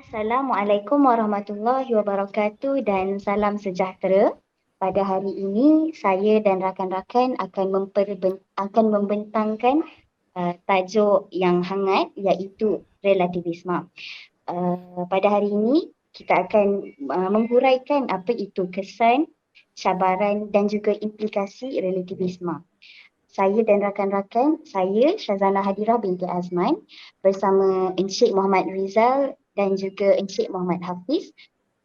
Assalamualaikum warahmatullahi wabarakatuh dan salam sejahtera. Pada hari ini, saya dan rakan-rakan akan membentangkan tajuk yang hangat iaitu relativisme. Pada hari ini, kita akan menghuraikan apa itu kesan, cabaran dan juga implikasi relativisme. Saya dan rakan-rakan, saya Syazana Hadira binti Azman bersama Encik Muhammad Rizal dan juga Encik Muhammad Hafiz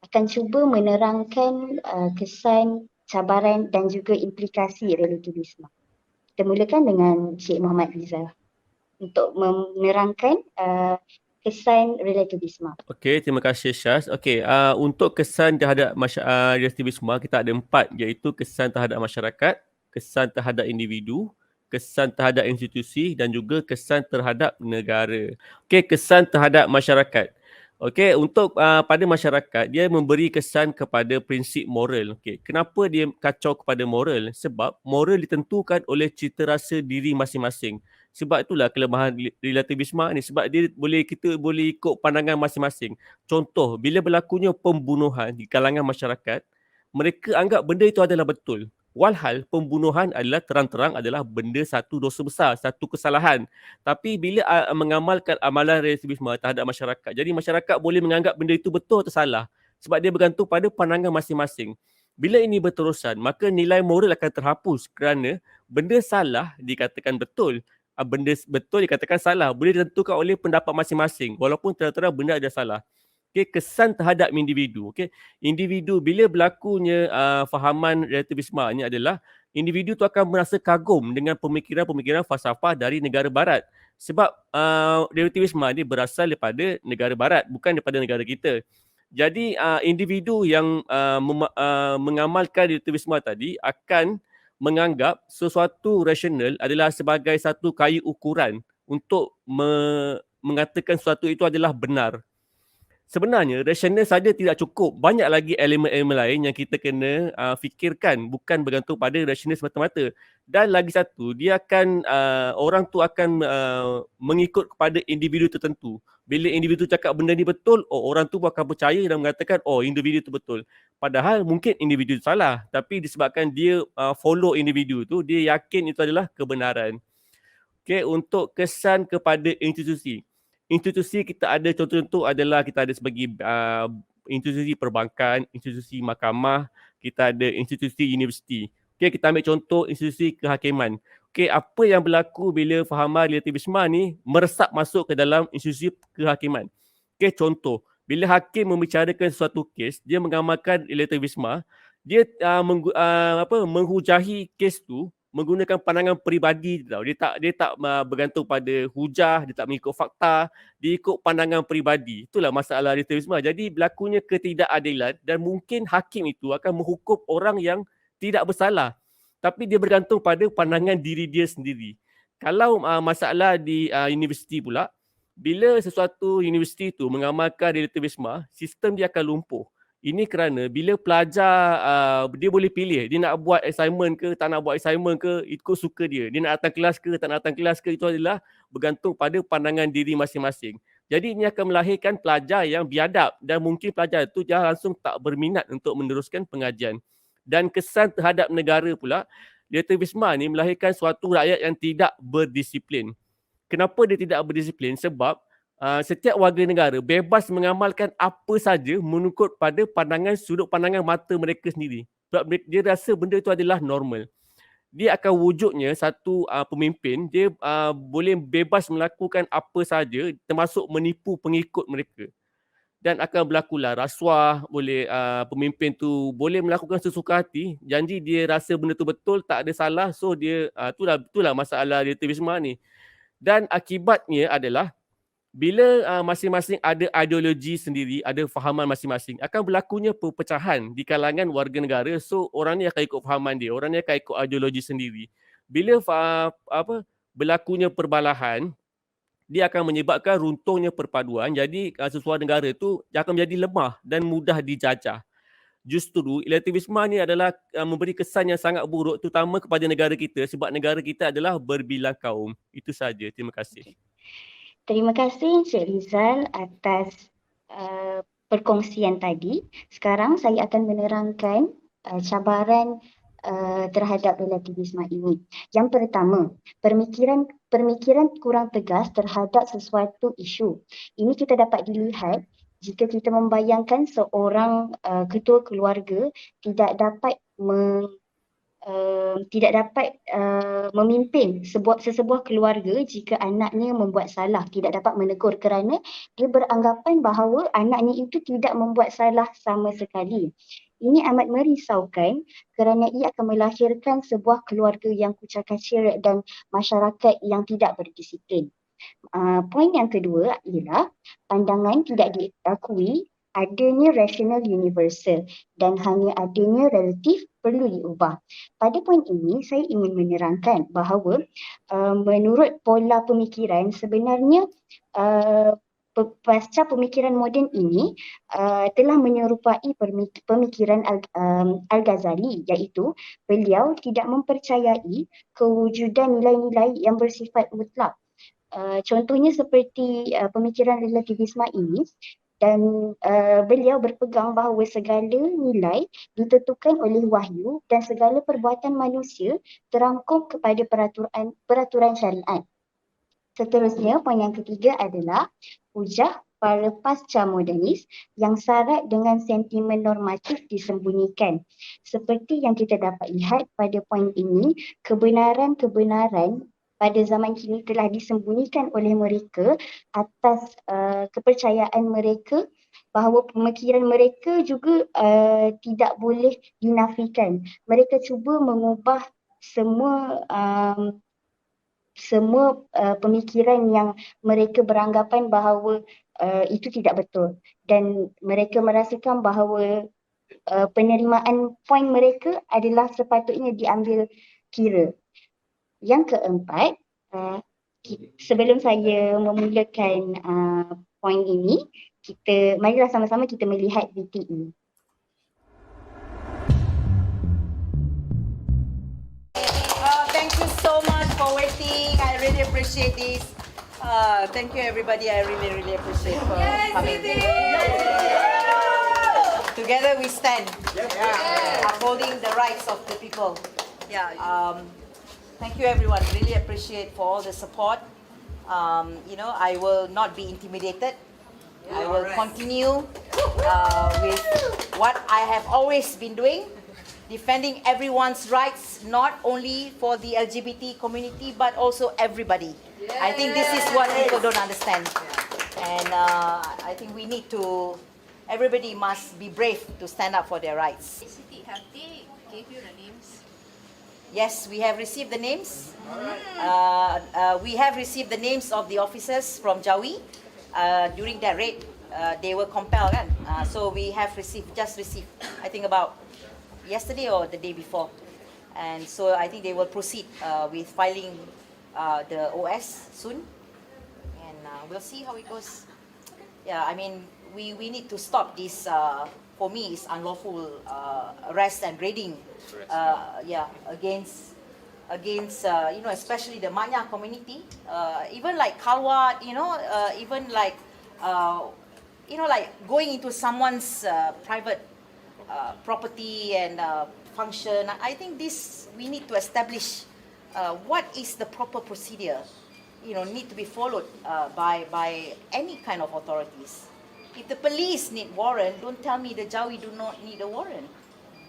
akan cuba menerangkan kesan, cabaran dan juga implikasi relativisme. Kita mulakan dengan Encik Muhammad Rizal untuk menerangkan kesan relativisme. Okey, terima kasih Syaz. Okey, untuk kesan terhadap relativisme kita ada 4 iaitu kesan terhadap masyarakat, kesan terhadap individu, kesan terhadap institusi dan juga kesan terhadap negara. Okey, kesan terhadap masyarakat. Okey, untuk pada masyarakat dia memberi kesan kepada prinsip moral. Okey, kenapa dia kacau kepada moral? Sebab moral ditentukan oleh cita rasa diri masing-masing. Sebab itulah kelemahan relativisme ni, sebab kita boleh ikut pandangan masing-masing. Contoh, bila berlakunya pembunuhan di kalangan masyarakat, mereka anggap benda itu adalah betul. Walhal pembunuhan adalah terang-terang adalah benda satu dosa besar, satu kesalahan. Tapi bila mengamalkan amalan relativisme terhadap masyarakat, jadi masyarakat boleh menganggap benda itu betul atau salah sebab dia bergantung pada pandangan masing-masing. Bila ini berterusan, maka nilai moral akan terhapus kerana benda salah dikatakan betul, benda betul dikatakan salah, boleh ditentukan oleh pendapat masing-masing walaupun terang-terang benda ada salah. Okay, kesan terhadap individu. Okay, individu bila berlakunya fahaman relativisme ni adalah individu tu akan merasa kagum dengan pemikiran-pemikiran falsafah dari negara barat. Sebab relativisme ni berasal daripada negara barat, bukan daripada negara kita. Jadi individu yang mengamalkan relativisme tadi akan menganggap sesuatu rasional adalah sebagai satu kayu ukuran untuk mengatakan sesuatu itu adalah benar. Sebenarnya rasional saja tidak cukup. Banyak lagi elemen-elemen lain yang kita kena fikirkan, bukan bergantung pada rasional semata-mata. Dan lagi satu, dia akan orang tu akan mengikut kepada individu tertentu. Bila individu cakap benda ni betul, orang tu akan percaya dan mengatakan individu tu betul. Padahal mungkin individu tu salah, tapi disebabkan dia follow individu tu, dia yakin itu adalah kebenaran. Okay, untuk kesan kepada institusi. Institusi kita ada contoh-contoh adalah kita ada sebagai institusi perbankan, institusi mahkamah, kita ada institusi universiti. Okay, kita ambil contoh institusi kehakiman. Okay, apa yang berlaku bila fahaman relativisme ni meresap masuk ke dalam institusi kehakiman. Okay, contoh, bila hakim membicarakan suatu kes, dia mengamalkan relativisme, dia menghujahi kes tu menggunakan pandangan peribadi tau. Dia tak bergantung pada hujah, dia tak mengikut fakta, dia ikut pandangan peribadi. Itulah masalah relativisme. Jadi berlakunya ketidakadilan dan mungkin hakim itu akan menghukum orang yang tidak bersalah. Tapi dia bergantung pada pandangan diri dia sendiri. Kalau masalah di universiti pula, bila sesuatu universiti itu mengamalkan relativisme, sistem dia akan lumpuh. Ini kerana bila pelajar dia boleh pilih dia nak buat assignment ke, tak nak buat assignment ke, ikut suka dia. Dia nak datang kelas ke, tak nak datang kelas ke, itu adalah bergantung pada pandangan diri masing-masing. Jadi ini akan melahirkan pelajar yang biadab dan mungkin pelajar itu dia langsung tak berminat untuk meneruskan pengajian. Dan kesan terhadap negara pula, relativisme ni melahirkan suatu rakyat yang tidak berdisiplin. Kenapa dia tidak berdisiplin? Sebab setiap warga negara bebas mengamalkan apa saja menurut pada sudut pandangan mata mereka sendiri. Sebab dia rasa benda itu adalah normal. Dia akan wujudnya satu pemimpin, dia boleh bebas melakukan apa saja termasuk menipu pengikut mereka. Dan akan berlakulah rasuah, boleh pemimpin tu boleh melakukan sesuka hati, janji dia rasa benda tu betul, tak ada salah, so dia itulah masalah relativisme ni. Dan akibatnya adalah bila masing-masing ada ideologi sendiri, ada fahaman masing-masing, akan berlakunya perpecahan di kalangan warga negara. So orang ni akan ikut fahaman dia, orang ni akan ikut ideologi sendiri. Bila berlakunya perbalahan, dia akan menyebabkan runtuhnya perpaduan. Jadi sesuatu negara itu akan menjadi lemah dan mudah dijajah. Justru relativisme ni adalah memberi kesan yang sangat buruk terutama kepada negara kita sebab negara kita adalah berbilang kaum. Itu saja. Terima kasih. Terima kasih Encik Rizal atas perkongsian tadi, sekarang saya akan menerangkan cabaran terhadap relativisme ini. Yang pertama, pemikiran kurang tegas terhadap sesuatu isu. Ini kita dapat dilihat jika kita membayangkan seorang ketua keluarga tidak dapat memimpin sesebuah keluarga jika anaknya membuat salah, tidak dapat menegur kerana dia beranggapan bahawa anaknya itu tidak membuat salah sama sekali. Ini amat merisaukan kerana ia akan melahirkan sebuah keluarga yang kucak-kacir dan masyarakat yang tidak berdisiplin. Poin yang kedua ialah pandangan tidak diakui adanya rasional universal dan hanya adanya relatif perlu diubah. Pada poin ini, saya ingin menerangkan bahawa menurut pola pemikiran sebenarnya pasca pemikiran moden ini telah menyerupai pemikiran Al-Ghazali, iaitu beliau tidak mempercayai kewujudan nilai-nilai yang bersifat mutlak. Contohnya seperti pemikiran relativisme ini, dan beliau berpegang bahawa segala nilai ditentukan oleh wahyu dan segala perbuatan manusia terangkum kepada peraturan syariat. Seterusnya, poin yang ketiga adalah hujah para pasca modernis yang syarat dengan sentimen normatif disembunyikan. Seperti yang kita dapat lihat pada poin ini, kebenaran-kebenaran pada zaman kini telah disembunyikan oleh mereka atas kepercayaan mereka bahawa pemikiran mereka juga tidak boleh dinafikan. Mereka cuba mengubah semua pemikiran yang mereka beranggapan bahawa itu tidak betul, dan mereka merasakan bahawa penerimaan poin mereka adalah sepatutnya diambil kira. Yang keempat, sebelum saya memulakan poin ini, marilah sama-sama kita melihat VTE. Thank you so much for waiting. I really appreciate this. Thank you everybody. I really appreciate for coming. Together we stand, upholding the rights of the people. Thank you everyone. Really appreciate for all the support. I will not be intimidated. I will continue with what I have always been doing, defending everyone's rights, not only for the LGBT community, but also everybody. I think this is what people don't understand. And I think we need to, everybody must be brave to stand up for their rights. Siti, have they gave you the names? Yes, we have received the names. We have received the names of the officers from Jawi. During that raid, they were compelled, kan? So we have just received, I think about yesterday or the day before. And so I think they will proceed with filing the OS soon. And we'll see how it goes. Yeah, I mean, we need to stop this, for me, is unlawful arrest and raiding. Against especially the Manya community, even like Kalwat, even like like going into someone's private property and function. I think this we need to establish what is the proper procedure, need to be followed by any kind of authorities. If the police need warrant, don't tell me the Jawi do not need a warrant.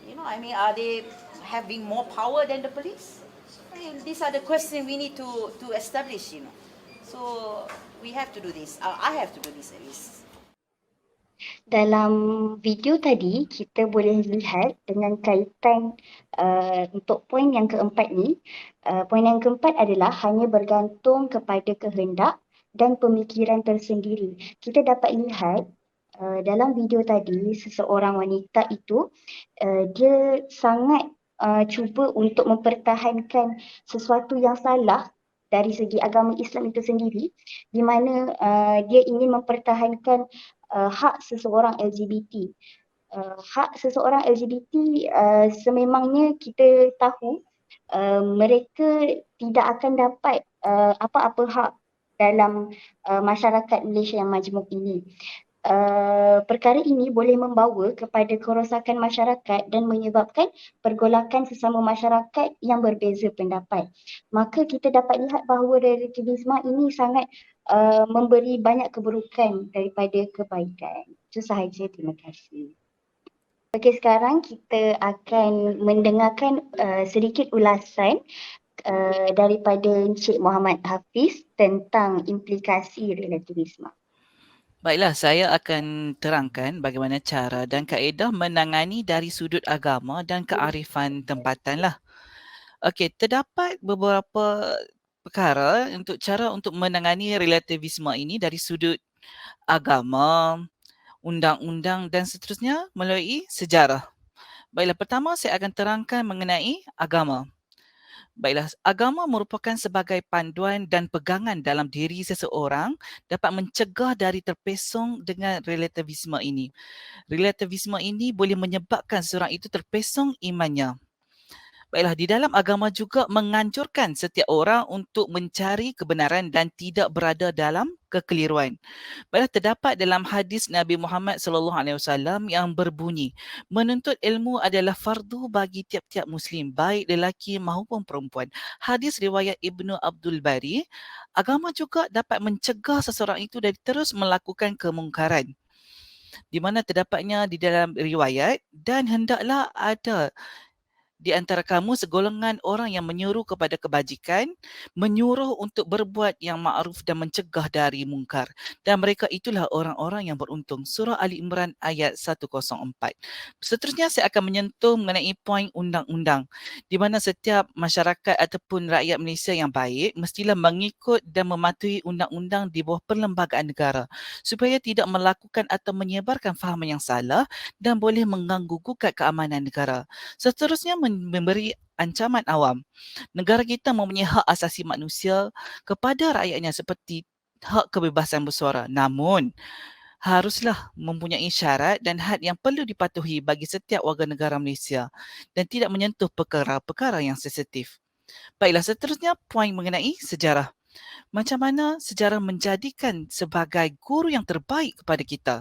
Are they having more power than the police? These are the questions we need to establish, So we have to do this. I have to do this at least. Dalam video tadi, kita boleh lihat dengan kaitan untuk poin yang keempat ni. Poin yang keempat adalah hanya bergantung kepada kehendak dan pemikiran tersendiri. Kita dapat lihat dalam video tadi, seseorang wanita itu, dia sangat cuba untuk mempertahankan sesuatu yang salah dari segi agama Islam itu sendiri, di mana dia ingin mempertahankan hak seseorang LGBT. Hak seseorang LGBT sememangnya kita tahu mereka tidak akan dapat apa-apa hak dalam masyarakat Malaysia yang majmuk ini. perkara ini boleh membawa kepada kerosakan masyarakat dan menyebabkan pergolakan sesama masyarakat yang berbeza pendapat. Maka kita dapat lihat bahawa relativisme ini sangat memberi banyak keburukan daripada kebaikan. Itu sahaja, terima kasih. Okey, sekarang kita akan mendengarkan sedikit ulasan daripada Encik Muhammad Hafiz tentang implikasi relativisme. Baiklah, saya akan terangkan bagaimana cara dan kaedah menangani dari sudut agama dan kearifan tempatan lah. Okey, terdapat beberapa perkara untuk cara untuk menangani relativisme ini dari sudut agama, undang-undang dan seterusnya melalui sejarah. Baiklah, pertama saya akan terangkan mengenai agama. Baiklah, agama merupakan sebagai panduan dan pegangan dalam diri seseorang dapat mencegah dari terpesong dengan relativisme ini. Relativisme ini boleh menyebabkan seseorang itu terpesong imannya. Baiklah, di dalam agama juga menganjurkan setiap orang untuk mencari kebenaran dan tidak berada dalam kekeliruan. Baiklah, terdapat dalam hadis Nabi Muhammad SAW yang berbunyi, menuntut ilmu adalah fardu bagi tiap-tiap muslim, baik lelaki maupun perempuan. Hadis riwayat Ibnu Abdul Bari, agama juga dapat mencegah seseorang itu dari terus melakukan kemungkaran. Di mana terdapatnya di dalam riwayat, dan hendaklah ada di antara kamu segolongan orang yang menyuruh kepada kebajikan, menyuruh untuk berbuat yang ma'ruf dan mencegah dari mungkar. Dan mereka itulah orang-orang yang beruntung. Surah Ali Imran ayat 104. Seterusnya saya akan menyentuh mengenai poin undang-undang, di mana setiap masyarakat ataupun rakyat Malaysia yang baik mestilah mengikut dan mematuhi undang-undang di bawah perlembagaan negara supaya tidak melakukan atau menyebarkan fahaman yang salah dan boleh mengganggu gugat keamanan negara. Seterusnya memberi ancaman awam. Negara kita mempunyai hak asasi manusia kepada rakyatnya seperti hak kebebasan bersuara. Namun, haruslah mempunyai syarat dan had yang perlu dipatuhi bagi setiap warga negara Malaysia dan tidak menyentuh perkara-perkara yang sensitif. Baiklah, seterusnya poin mengenai sejarah. Macam mana sejarah menjadikan sebagai guru yang terbaik kepada kita.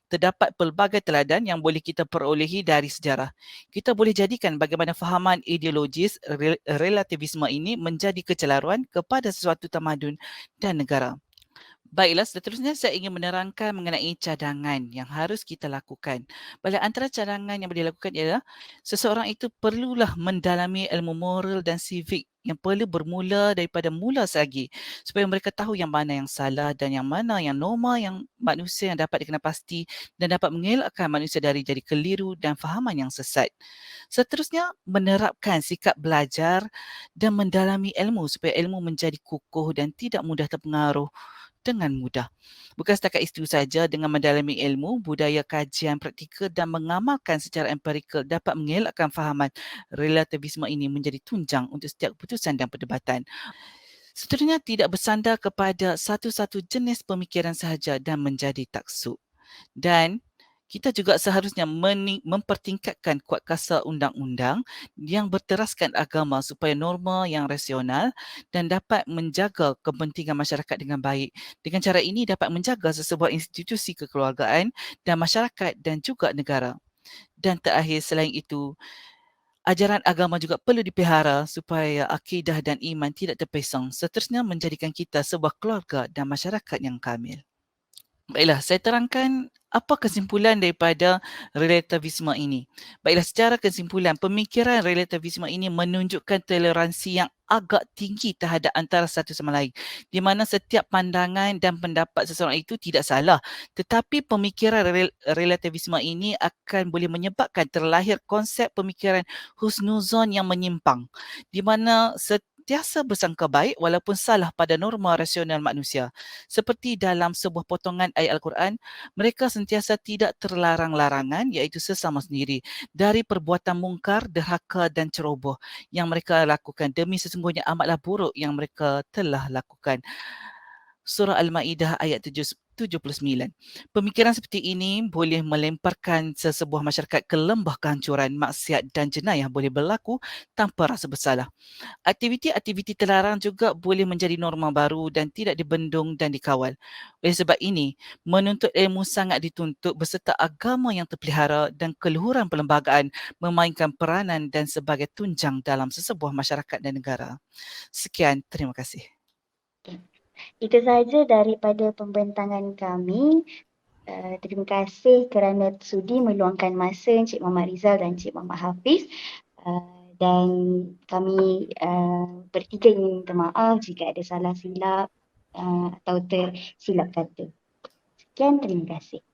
Terdapat pelbagai teladan yang boleh kita perolehi dari sejarah. Kita boleh jadikan bagaimana fahaman ideologis relativisme ini menjadi kecelaruan kepada sesuatu tamadun dan negara. Baiklah, seterusnya saya ingin menerangkan mengenai cadangan yang harus kita lakukan. Baiklah, antara cadangan yang boleh dilakukan ialah seseorang itu perlulah mendalami ilmu moral dan civic yang perlu bermula daripada mula selagi supaya mereka tahu yang mana yang salah dan yang mana yang norma yang manusia yang dapat dikenal pasti dan dapat mengelakkan manusia dari jadi keliru dan fahaman yang sesat. Seterusnya, menerapkan sikap belajar dan mendalami ilmu supaya ilmu menjadi kukuh dan tidak mudah terpengaruh dengan mudah. Bukan setakat itu saja, dengan mendalami ilmu, budaya kajian praktikal dan mengamalkan secara empirikal dapat mengelakkan fahaman relativisme ini menjadi tunjang untuk setiap keputusan dan perdebatan. Seterusnya, tidak bersandar kepada satu-satu jenis pemikiran sahaja dan menjadi taksub. Dan kita juga seharusnya mempertingkatkan kuatkuasa undang-undang yang berteraskan agama supaya norma yang rasional dan dapat menjaga kepentingan masyarakat dengan baik. Dengan cara ini dapat menjaga sesebuah institusi kekeluargaan dan masyarakat dan juga negara. Dan terakhir selain itu, ajaran agama juga perlu dipelihara supaya akidah dan iman tidak terpesong. Seterusnya menjadikan kita sebuah keluarga dan masyarakat yang kamil. Baiklah, saya terangkan apa kesimpulan daripada relativisme ini. Baiklah, secara kesimpulan, pemikiran relativisme ini menunjukkan toleransi yang agak tinggi terhadap antara satu sama lain, di mana setiap pandangan dan pendapat seseorang itu tidak salah, tetapi pemikiran relativisme ini akan boleh menyebabkan terlahir konsep pemikiran husnuzon yang menyimpang, di mana sentiasa bersangka baik walaupun salah pada norma rasional manusia. Seperti dalam sebuah potongan ayat Al-Quran, mereka sentiasa tidak terlarang larangan iaitu sesama sendiri dari perbuatan mungkar, derhaka dan ceroboh yang mereka lakukan demi sesungguhnya amatlah buruk yang mereka telah lakukan. Surah Al-Ma'idah ayat 79. Pemikiran seperti ini boleh melemparkan sesebuah masyarakat ke lembah kehancuran, maksiat dan jenayah boleh berlaku tanpa rasa bersalah. Aktiviti-aktiviti terlarang juga boleh menjadi norma baru dan tidak dibendung dan dikawal. Oleh sebab ini, menuntut ilmu sangat dituntut beserta agama yang terpelihara dan keluhuran perlembagaan memainkan peranan dan sebagai tunjang dalam sesebuah masyarakat dan negara. Sekian, terima kasih. Itu sahaja daripada pembentangan kami. Terima kasih kerana sudi meluangkan masa Encik Muhammad Rizal dan Encik Muhammad Hafiz. Dan kami bertiga ingin minta maaf jika ada salah silap atau tersilap kata. Sekian, terima kasih.